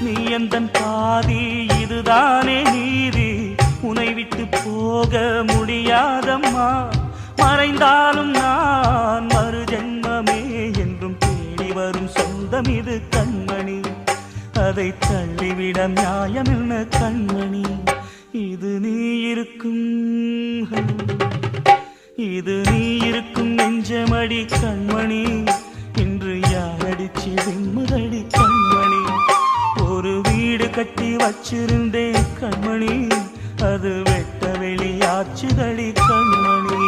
நீ எந்தன் பாதி, இதுதானே நீதி. உனை விட்டு போக முடியாதம்மா. மறைந்தாலும் நான் மறு ஜென்மமே என்றும் தேடி வரும் சொந்தம் இது கண்மணி. அதை தள்ளிவிட நியாயம் என்ன கண்மணி. இது நீ இருக்கும், இது நீ இருக்கும் நெஞ்சமடி கண்மணி. இன்று யாரடிச்சு விம்முதடி கண்மணி. ஒரு வீடு கட்டி வச்சிருந்தேன் கண்மணி, அது வெட்ட வெளியாச்சுதடி கண்மணி.